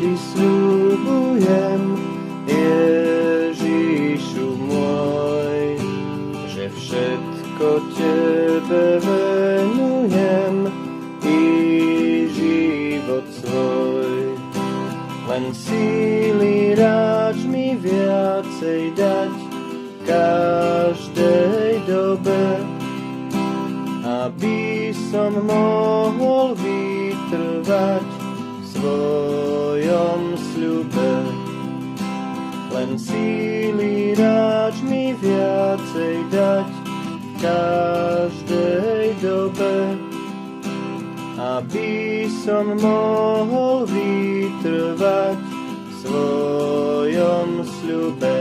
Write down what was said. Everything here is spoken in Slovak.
ti sľubujem, Ježišu môj, že všetko tebe venujem i život svoj. Len síly ráč mi viacej dať každej dobe, aby som mohol vytrvať v svojom sľube. Len síly ráč mi viacej dať každej dobe, aby som mohol vytrvať v svojom sľube.